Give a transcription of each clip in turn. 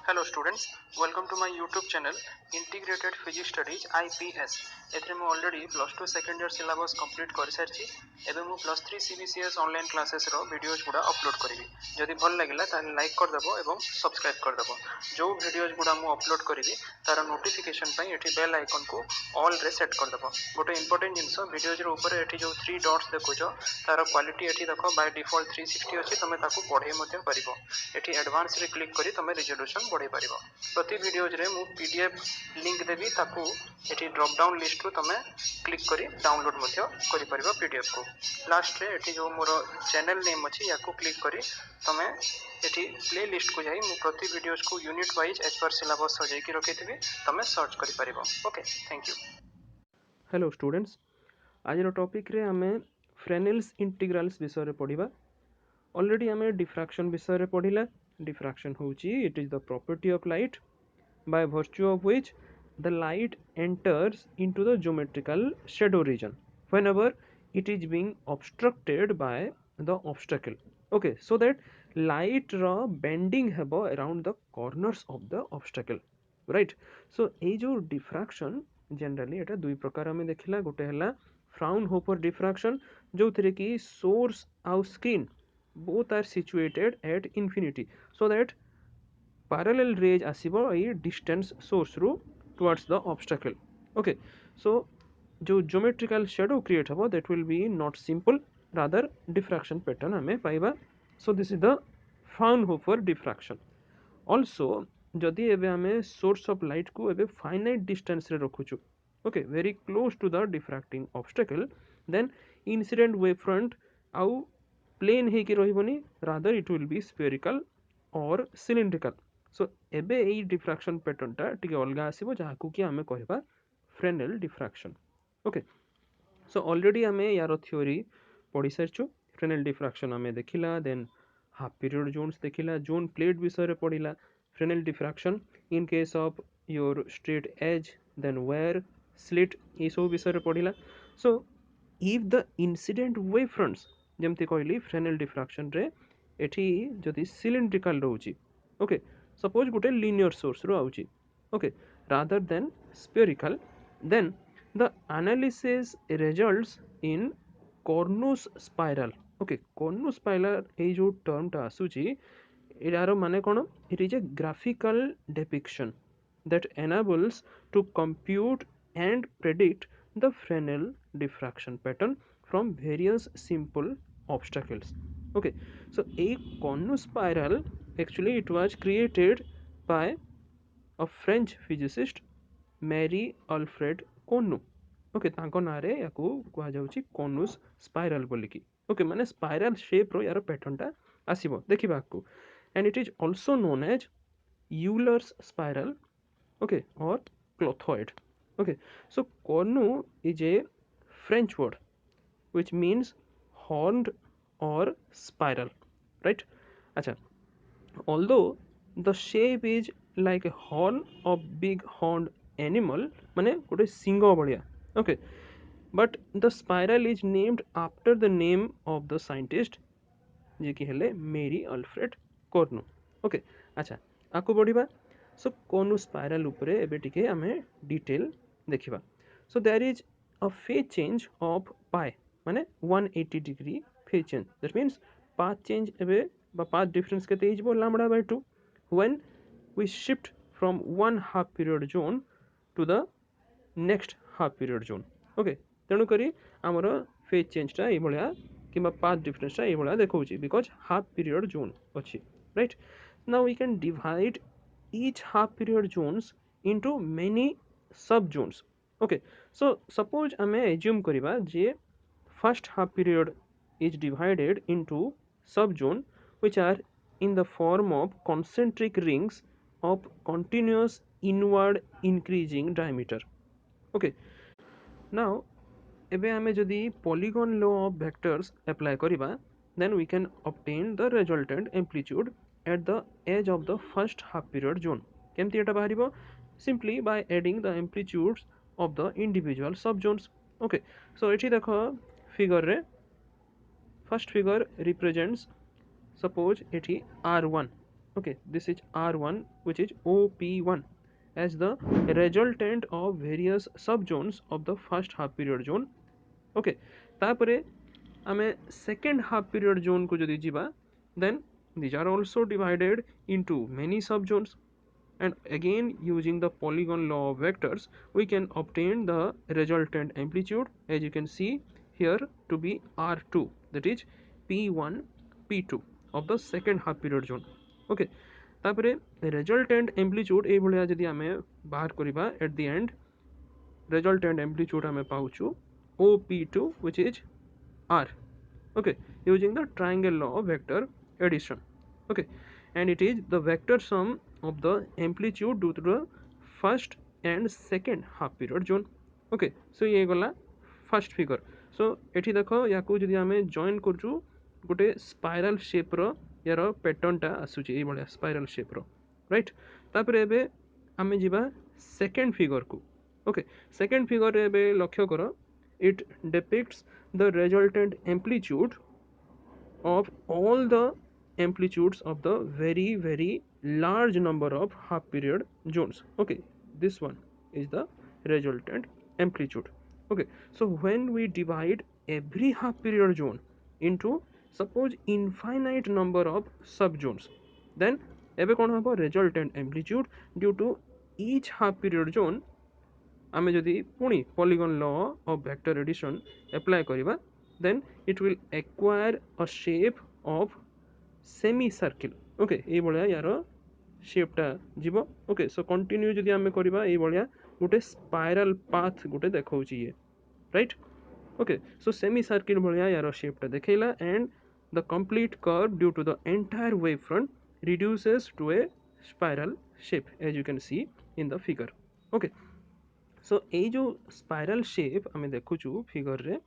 Hello students, welcome to my YouTube channel Integrated Physics Studies IPS. एथरे मु already plus 2 second year syllabus complete कर सारछि एबे मु plus 3 CBCS online classes रो videos गुडा upload करिवि जदि भल लागिला ताले लाइक कर देबो एवं सब्सक्राइब कर देबो जो वीडियोस गुडा मु अपलोड करिवि तार नोटिफिकेशन पई एठी बेल आइकन को ऑल रे सेट कर देबो गोटे इंपोर्टेंट जिंस वीडियोस रो ऊपर एठी जो 3 डॉट्स देखुछो तार क्वालिटी एठी देखो बाय डिफॉल्ट 360 अछि तमे ताकू पढे मध्ये परिबो एठी एडवांस रे क्लिक करी तमे रिजोल्यूशन बढ़े परिबो प्रति वीडियोज रे मु पीडीएफ लिंक देबी ताकू एठी ड्रॉप डाउन लिस्ट रो तमे क्लिक करी डाउनलोड मध्ये करि परिबो पीडीएफ को लास्ट रे एठी जो मोर चैनल नेम अछि याकू क्लिक करी तमे एठी प्ले लिस्ट को जाई मु प्रति वीडियोज को unit wise as per syllabus सजाई की रखिथिबी तमे सर्च करि परिबो okay thank you hello students आज टॉपिक रे आमे फ्रेनेल्स इंटीग्रल्स विषय रे पढिबा ऑलरेडी आमे डिफ्रैक्शन विषय रे पढिला diffraction होची it is the property of light by virtue of which the light enters into the geometrical shadow region whenever it is being obstructed by the obstacle okay so that light ra bending hebo around the corners of the obstacle right so ei jo diffraction generally eta dui prakar ame dekhila gote hela Fraunhofer diffraction जो थरे की source ଆଉ screen both are situated at infinity so that parallel rays asibo a distance source ru towards the obstacle okay so जो geometrical shadow create habo that will be not simple rather diffraction pattern ame paiba so this is the Fraunhofer diffraction also जदि एबे आमे source of light को एबे finite distance रे रखुछु okay very close to the diffracting obstacle then incident wave front आउ plane हे कि रहिबनी rather it will be spherical और सिलिंड्रिकल सो एबे एई डिफ्रैक्शन पैटर्न टा टिके अलगा आसीबो जाहाकू कि आमे कहबा Fresnel diffraction okay so already आमे यार थ्योरी पढि सारछु फ्रेनेल डिफ्रैक्शन आमे देखिला देन हाफ पीरियड जोन्स देखिला जोन प्लेट विषय रे पढिला Fresnel diffraction in case of your straight edge then where slit ए सब विषय रे पढिला so if the incident wave fronts जमती कहली फ्रेनेल डिफ्रैक्शन रे एठी जदि सिलिंड्रिकल रहउची ओके सपोज गोटे लीनियर सोर्स रो आउची okay rather then spherical then the analysis results in Cornu's spiral okay Cornu's spiral ए जो टर्म टा आसुची एडारो माने कोन it is a graphical depiction that enables to compute and predict the Fresnel diffraction pattern from various simple obstacles okay so a conus spiral actually it was created by a French physicist Marie Alfred Connu okay तांको नारे याकू कहा जाउची conus spiral बोलिकी okay माने spiral shape रो यार pattern टा आसीबो देखिबा को and it is also known as Euler's spiral okay or clothoid okay so cornu is a French word which means horned or spiral right acha although the shape is like a horn of big horned animal mane gote singo badiya okay but the spiral is named after the name of the scientist जे कि हेले मेरी Alfred कॉर्नु okay अच्छा आको बढ़िबा सो कोनु spiral उपरे एबे टिके आमे detail देखिबा so there is a phase change of pi माने 180 degree phase change that means path change एबे बा पाथ डिफरेंस केते इजबो lambda by 2 when we shift from one half period zone to the next half period zone okay तेणु करी हमर phase change टा ए भलिया किंबा पाथ डिफरेंस टा ए भलिया देखौची बिकॉज़ हाफ पीरियड जोन अछि right now we can divide each half period zones into many sub zones okay so suppose ame assume kariba je first half period is divided into sub zone which are in the form of concentric rings of continuous inward increasing diameter okay now ebe ame jodi polygon law of vectors apply kariba then we can obtain the resultant amplitude at the edge of the first half period zone केमती एटा बाहरिबो simply by adding the amplitudes of the individual sub zones okay so एठी देखो figure रे first figure represents suppose एठी r1 Okay, this is R1, which is OP1 as the resultant of various subzones of the first half period zone. Okay, तापरे आमे second half period zone को जदि जिबा, then these are also divided into many subzones, and again using the polygon law of vectors we can obtain the resultant amplitude, as you can see here, to be R2, that is P1 P2 of the second half period zone. Okay, तापरे resultant amplitude ए भलिया जदि आमे बाहर करिबा, at the end resultant amplitude आमे पाउछु OP2, which is R. Okay, using the triangle law of vector addition. Okay, and it is the vector sum of the amplitude due to the first and second half period zone. Okay, so ये गला first figure. So एठी देखो याकू जदि आमे join करछु गोटे spiral shape रो यार pattern टा आसुची ए भलिया spiral shape रो, right? तापरे एबे आमे जिबा second figure को. Okay, second figure रे एबे लक्ष्य करो, it depicts the resultant amplitude of all the amplitudes of the very large number of half period zones. Okay, this one is the resultant amplitude. Okay, so when we divide every half period zone into suppose infinite number of subzones, then ଏବେ କ'ଣ ହେବ resultant amplitude due to each half period zone आमे जदि पुणी polygon law of vector addition apply करिबा, then it will acquire a shape of semicircle. Okay, ए भलिया यार shape टा जीवो. Okay, so continue जदि आमे करिबा ए भलिया गोटे spiral path गोटे देखौची ये, right? Okay, so semicircle भलिया यार shape टा देखैला, and the complete curve due to the entire wavefront reduces to a spiral shape, as you can see in the figure. Okay, सो ये जो स्पाइराल शेप आम देखुचु फिगर रे,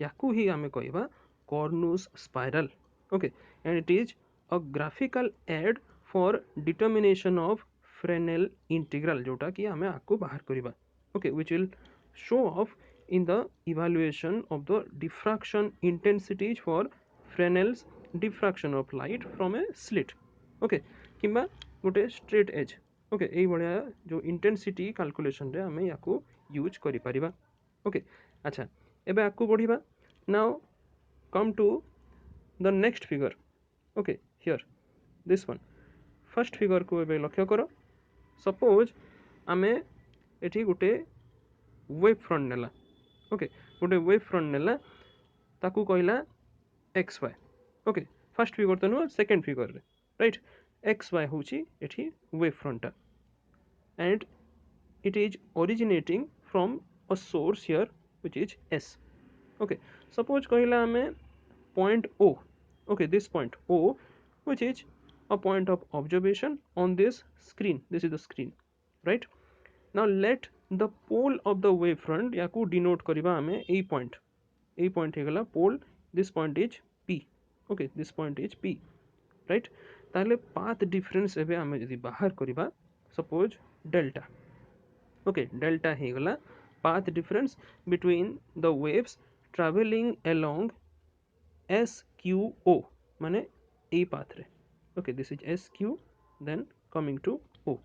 याकू ही आम कहवा Cornu's spiral. Okay, and it is a graphical aid for determination of Fresnel integral जोटा कि आम आपको बाहर करवा. Okay, which will show off in the evaluation of the diffraction intensities for Fresnel's diffraction of light from a slit. Okay, किंबा गोटे straight as. Okay, यही भाया जो इंटेंसिटी कैलकुलेशन रे आमे याकू यूज करि परिबा. ओके, अच्छा एबे आकू बढ़िबा. Now come to the next figure. Okay, here this one first figure को एबे लक्ष्य करो. सपोज आमे एठी गोटे वेव फ्रंट नेला. ओके, गोटे वेव फ्रंट नेला, ताकू कहला X Y. Okay, first figure तो नुह, सेकेंड फिगर रे, राइट? एक्स वाई होची एठी wave front, and it is originating from a source here which is S. Okay, suppose कहला हमें point O. Okay, this point O, which is a point of observation on this screen. This is the screen, right? Now let the pole of the wavefront याकू denote करिबा हमें a point. A point हेगला pole. This point is P. Okay, this point is P, right? ताले path difference एबे हमें यदि बाहर करिबा, suppose delta. Okay, delta हेगला path difference between the waves traveling along SQO, माने a path रे. Okay, this is SQ, then coming to O,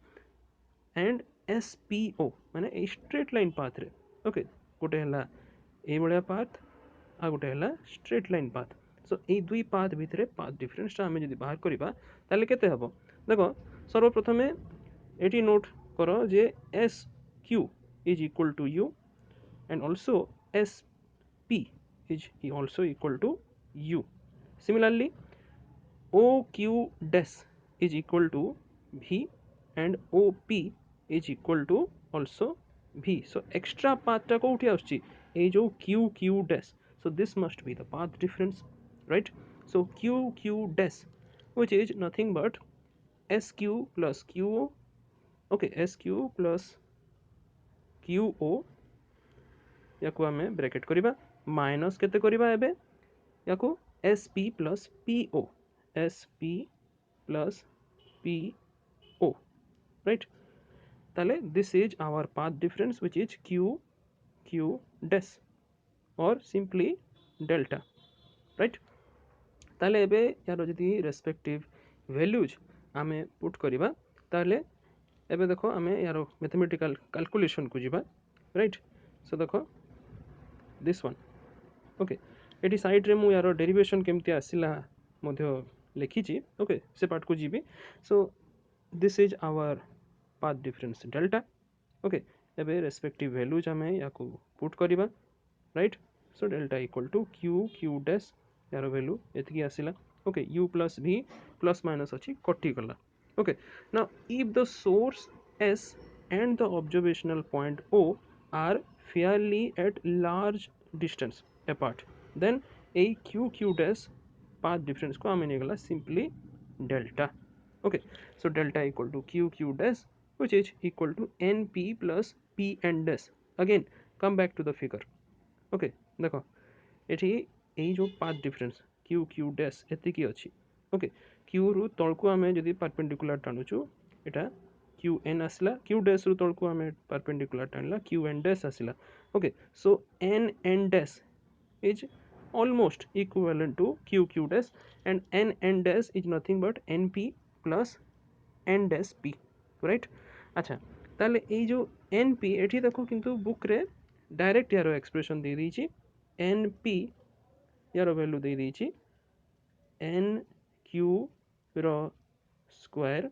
and SPO माने a straight line path रे. Okay, गोटे हला ए भलिया path आ गोटे हला straight line path. So ए दुई path भितरे path difference टा हमें यदि बाहर करिबा, ताले केते हबो? देखो सर्वप्रथमे एटी नोट करो जे SQ is equal to U, and also SP is also equal to U. Similarly, OQ dash is equal to V, and OP is equal to also V. So extra path टा कोठी आउची ए जो QQ dash. So this must be the path difference, right? So QQ dash, which is nothing but SQ plus QO. Okay, SQ plus QO याकू आमे bracket करिबा, minus केते करिबा एबे याकू SP plus PO. SP plus PO, right? ताले this is our path difference, which is QQ dash or simply delta, right? ताले एबे यार जदी रेस्पेक्टिव वैल्यूज आमे पुट करिबा ताले एबे देखो आमे यारो मैथमेटिकल कैलकुलेशन को जिबा राइट सो देखो दिस वन ओके एटी साइड रे मु यारो डेरिवेशन केमती आसिला मध्य लिखिची ओके से पार्ट को जीबी so this is our path difference delta okay एबे रेस्पेक्टिव वैल्यूज आमे याको पुट करिबा right so delta equal to Q dash यार वैल्यू एतिकी आसिला okay u plus v plus minus अच्छी कटि गला okay now if the source s and the observational point o are fairly at large distance apart then a q dash path difference को हमें निकला simply delta okay so delta equal to q dash which is equal to np plus p and dash again come back to the figure okay देखो एठी एई जो path difference Q dash एतिकी अछि okay Q रु तळकु आमे जदि perpendicular टाणुचु एटा क्यू एन आसला क्यू डैश रु तळकु आमे परपेंडिकुलर टाणला क्यू एन डैश आसला okay so N dash is almost equivalent to q dash and n dash is nothing but np plus n dash p right अच्छा ताले এই जो np এটি দেখো কিন্তু বুক রে डायरेक्ट यार एक्सप्रेशन दे दी np यार वैल्यू दे दी एन क्यू रो square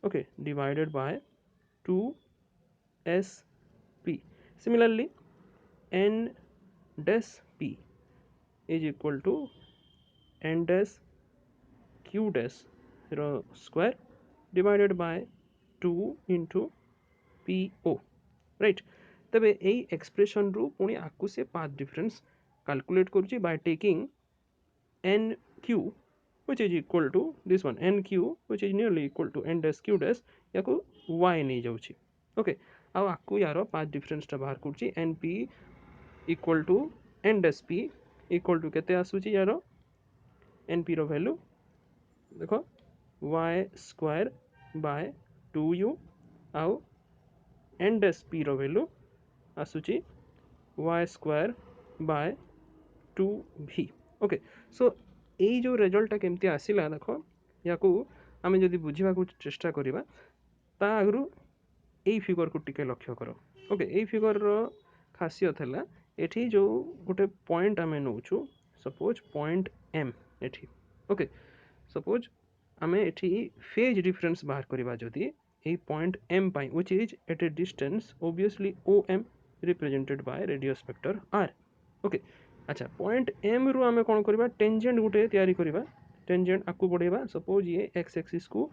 okay divided by 2 S P similarly N dash P is equal to N dash Q dash रो square divided by 2 into P O right तबे एई एक्सप्रेशन रु पुणी आकु से पाथ डिफरेंस कैलकुलेट करूची by taking N Q which is equal to this one nq which is nearly equal to n dash q dash याको y नहीं जाउची ओके आ आकु यारो पाथ डिफरेंस टा बाहर करची np equal to n dash p equal to केते आसुची यारो np रो वैल्यू देखो y स्क्वायर बाय 2u आउ n dash p रो वैल्यू आसुची y square bye 2v okay so এই जो रेजल्टा केमती आसिला देखो याकू आमे जदि बुझिबा को चेष्टा करिबा ता आगरु এই फिगर को टिके लक्ष्य करो ओके এই फिगर रो खासियत हला एठी जो गोटे पॉइंट आमे नउछु सपोज पॉइंट m एठी ओके सपोज आमे एठी फेज डिफरेंस बाहर करिबा जदि এই पॉइंट m पाई which is at a distance obviously om represented by radius vector r okay अच्छा पॉइंट एम रु आमे कोन करबा टेंजेंट गुटे तयारी करबा टेंजेंट आकु बढ़ेबा सपोज ये एक्स एक्सिस को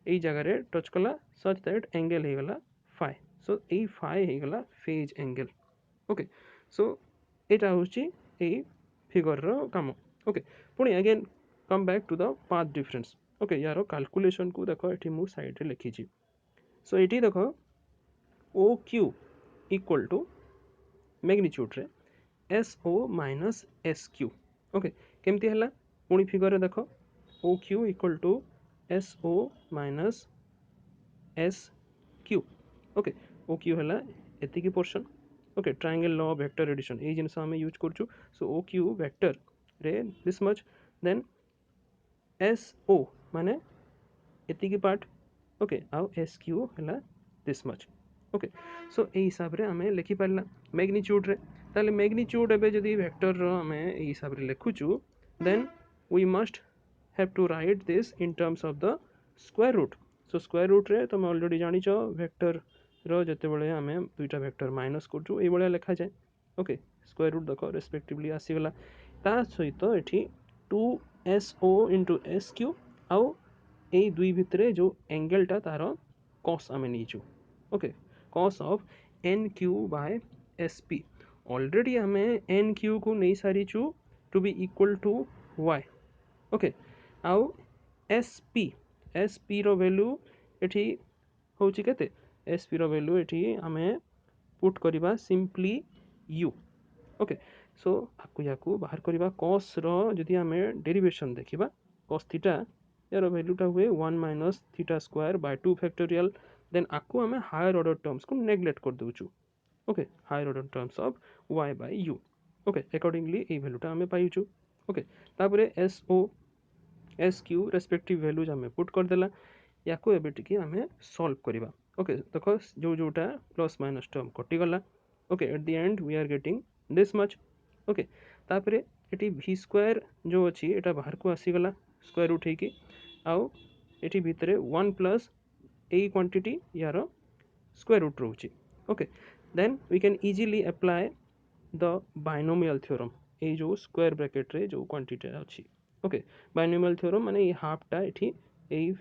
एई जगह रे टच कला सच दैट एंगल हे गला फाई सो एई फाई हे गला फेज एंगल ओके सो एटा होची एई फिगर रो काम ओके पुणी again come back to the path difference okay यारो कैलकुलेशन को देखो एठी मु साइड रे लिखी छी सो एठी देखो O Q equal to magnitude रे S O minus S Q okay केमती है पुणी फिगर देख O Q equal to S O minus S Q okay O Q है एतिकी portion okay triangle law vector addition ये जिनस आम यूज करूँ सो ओ क्यू वेक्टर रे this much then S O माने एतिकी पार्ट ओके आउ एस क्यू है दिस मच ओके सो ए हिसाब रे आमे लिखि पारला मैग्नीट्यूड रे ताले मैग्नीट्यूड एबे जदी वेक्टर रो आमे ए हिसाब रे लिखुचु then we must have to write this in terms of the square root so square root रे तुम ऑलरेडी जानि छ वेक्टर रो जते बेले आमे दुईटा वेक्टर माइनस करचु ए बेले लिखा जाय ओके स्क्वायर रूट देखो रेस्पेक्टिवली आसी गला ता सहित एठी 2so into sq आउ ए दुई भितरे जो एंगलटा तार cos आमे नीचु okay cos of nq by sp already हमें nq को नहीं सारी चु to be equal to y okay आउ sp रो वैल्यू एठी होची केते sp रो वैल्यू एठी हमें पुट करिबा सिंपली u ओके सो आकु याकू बाहर करिबा cos रो जदी हमें डेरिवेशन देखिबा cos थीटा यार वैल्यूटा हुए 1 minus theta square by 2 factorial then आपको हमें हायर ऑर्डर टर्म्स को नेग्लेक्ट कर दूचु okay higher order terms of y by u okay accordingly ए वैल्यूटा हमें पाइचु ओके तापरे S O S Q respective values आम पुट करदेला या टी आम सॉल्व करवा ओके देख जोटा प्लस माइनस टर्म कटिगला okay at the end we are getting this much okay तापर ये भि स्क्वायर जो अच्छी एटा बाहर को आसीगला स्क्वायर रूट होगी आउ ये भितर 1 प्लस ए क्वांटिटी यार स्क्वायर रूट रोचे okay then we can easily apply the binomial theorem ये जो स्क्वायर ब्रैकेट रे जो क्वांटिटी अच्छी ओके बाइनोमियल थ्योरम माने ये हाफटा ये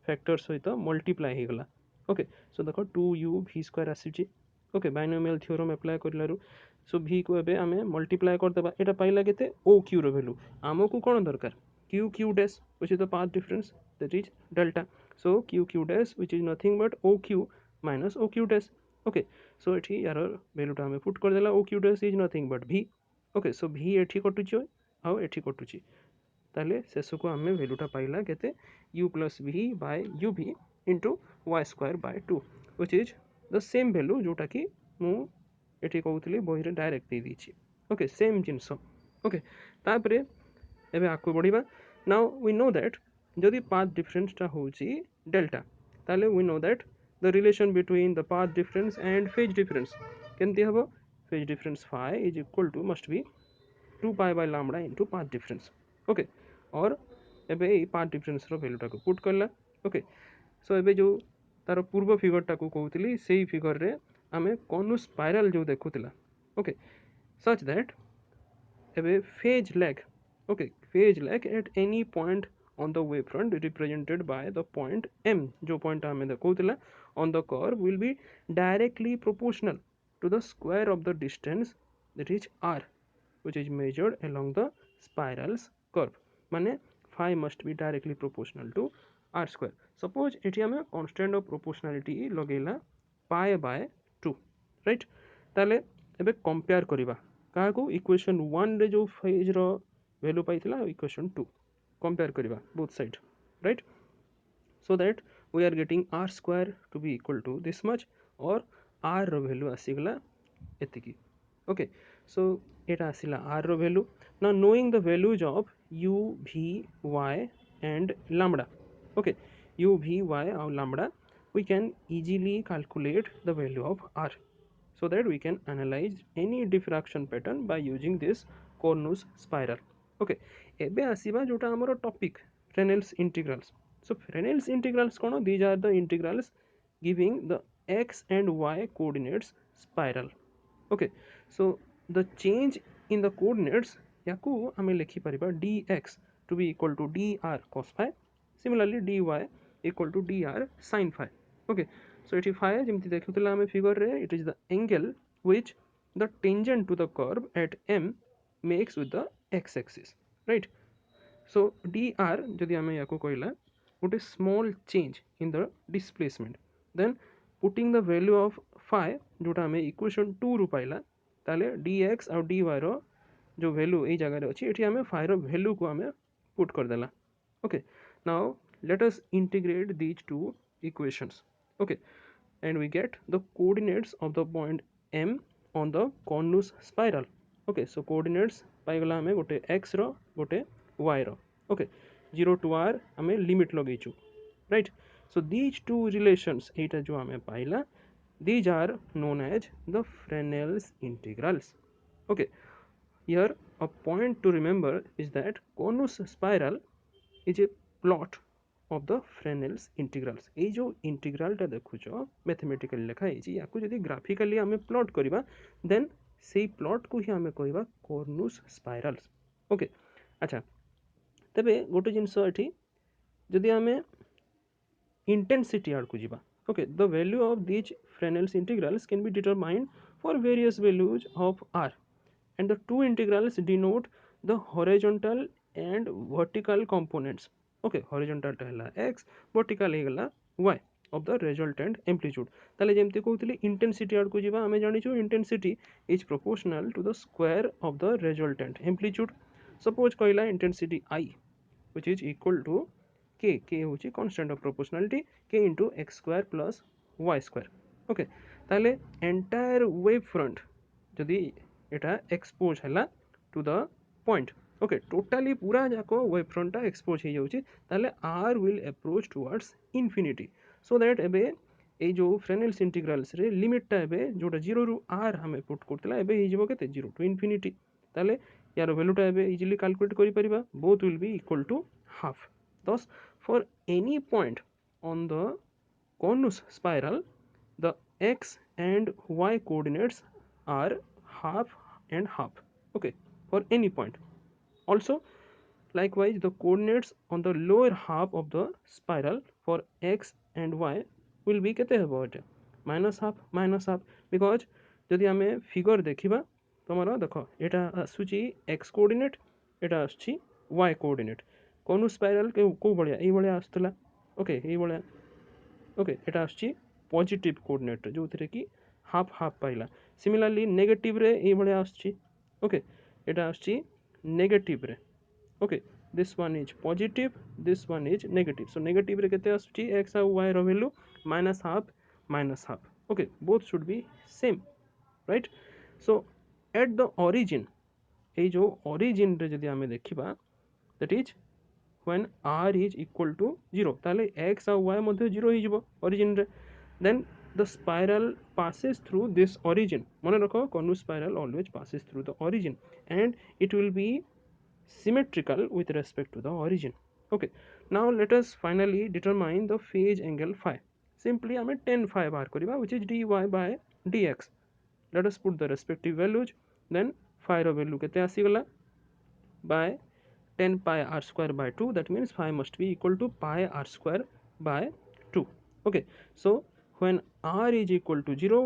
फैक्टर सहित मल्टीप्लाई हो गला ओके सो देख 2u v स्क्वायर आसी ओके बाइनोमियल थ्योरम अप्लाई कर सो v को एबे आमे मल्टीप्लाई करदेबा एटा पाइला केते o q रो वैल्यू आमको कोन दरकार q q dash which is the path difference that is delta so q q dash which is nothing but o q minus o q dash okay so एठी यार वैल्यूटा आमे put करदेला o q dash is nothing but v okay so v एठी कटुची आउ एठी कटुची ताले शेष को आम वैल्यूटा पाइला केते u plus v by u v into y square by 2 which is the same value जोटा कि मु एठी कहूतली बही रे डायरेक्ट दे दीची ओके सेम जिंस ओके तापरे एबे आकु बढ़िबा नाउ वी नो दैट जदि पाथ डिफरेंस टा होची डेल्टा ताले we know that the relation between the path difference and phase difference केमती हबो phase difference phi is equal to must B 2 pi by lambda into path difference okay और एबे ई path difference रो वैल्यूटा को put करला okay so एबे जो तार पूर्व फिगरटा को कहूतली सेही फिगर रे आमे कोनु स्पाइरल जो देखुतला ओके सच दैट एबे phase lag okay phase lag at any point on the wavefront represented by the point m जो point हमें देखौतला on the curve will be directly proportional to the square of the distance that is r which is measured along the spiral's curve माने phi must be directly proportional to r square suppose एठी हमें constant of proportionality लगेला pi by 2 right ताले एबे compare करिबा काको equation 1 रे जो phase रो वैल्यू पाइथिला इक्वेशन 2 कंपेयर करिबा both side right so that we are getting r square to be equal to this much और r रो वैल्यू आसीगला एतिकी ओके सो एटा आसीला r रो value now knowing the values of u v y and lambda okay u v y और lambda we can easily calculate the value of r so that we can analyze any diffraction pattern by using this Cornus spiral okay एबे आसीबा जोटा हमरो topic Fresnel's integrals so Fresnel's integrals cone these are the integrals giving the x and y coordinates spiral okay so the change in the coordinates याकू हमें लिखि परिबा dx to be equal to dr cos phi similarly dy equal to dr sin phi okay so एठी phi जेमति देखुतला हमें figure रे it is the angle which the tangent to the curve at m makes with the x axis right so dr जदि आमे याको कहला गोटे small change in the displacement then putting the value of phi जोटा आमे equation 2 रु पाइला ताले dx और dy रो जो वैल्यू ए जगह रे अछि एठी आमे phi रो वैल्यू को आमे पुट कर देला okay now let us integrate these two equations okay and we get the coordinates of the point m on the conus spiral okay so coordinates पाइगला हमें गोटे x रो गोटे y रो okay 0 to r हमें limit लगेचु right so these two relations एटा जो हमें पाइला these are known as the Fresnel's integrals okay here a point to remember is that conus spiral is a plot of the Fresnel's integrals ए जो integral टा देखुचो mathematical लिखा है याकू जदी graphically हमें plot करिबा then सेही प्लॉट को ही हमें कहबा कॉर्नुस स्पाइरल्स ओके अच्छा तबे गोटे जिंस एठी जदी हमें इंटेंसिटी आड़ को जीवा okay the value of these Fresnel's integrals can be determined for various values of r and the two integrals denote the horizontal and vertical components okay horizontal टा हला x vertical हेगला y of the resultant amplitude ताले जेमति कहउतली intensity आड़ को जीवा हमें जानि छु intensity is proportional to the square of the resultant amplitude suppose कहला intensity I which is equal to k होची constant of proportionality k into x square plus y square okay ताले entire wave front जदि एटा expose हला to the point okay totally पूरा जाक wave फ्रंटा expose हो जाऊँगी ताले R will approach towards infinity so that एबे ये जो फ्रेनेल्स इंटीग्राल्स रे लिमिटटा एबे जोटा 0 रु आर हमें पुट करतला एबे हे जिवो केते 0 टू इनफिनिटी ताले यार वैल्यूटा एबे इजीली कैलकुलेट करि परिबा both will be equal to half thus for any point on the conus spiral the x and y coordinates are half and half okay for any point also likewise the coordinates on the lower half of the spiral for x and y will be केते हेबो एटे minus half because जदि आमे figure देखिबा तमरो देखो एटा आसुची x coordinate एटा आसुची y coordinate कोनु स्पाइराल के को बळिया एई बळिया आस्तला ओके एई बळिया ओके एटा आसुची पॉजिटिव कोऑर्डिनेट जो थरे कि हाफ हाफ पाइला सिमिलरली नेगेटिव रे एई बळिया आसुची ओके एटा आसुची नेगेटिव रे okay this one is positive this one is negative so negative रे केते आसुची x और y row value minus half okay both should be same right so at the origin ए जो origin रे जदि आमे देखिबा that is when r is equal to 0 ताले x और y मध्ये 0 ही जिवो origin रे then the spiral passes through this origin मने रखो conus spiral always passes through the origin and it will be symmetrical with respect to the origin okay now let us finally determine the phase angle phi simply I tan phi bar kariba which is dy by dx let us put the respective values then phi ro value kete asigala by 10 pi r square by 2 that means phi must be equal to pi r square by 2 okay so when r is equal to 0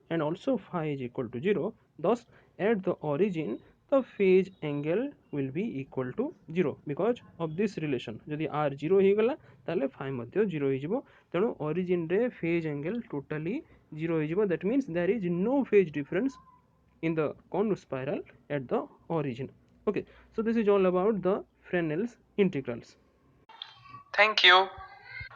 and also phi is equal to 0 thus at the origin the phase angle will be equal to 0 because of this relation जदि r 0 हो गला ताले phi मध्ये 0 हो जिवो तेणु origin रे phase angle totally 0 हो जिवो that means there is no phase difference in the conus spiral at the origin okay so this is all about the Fresnel's integrals Thank you.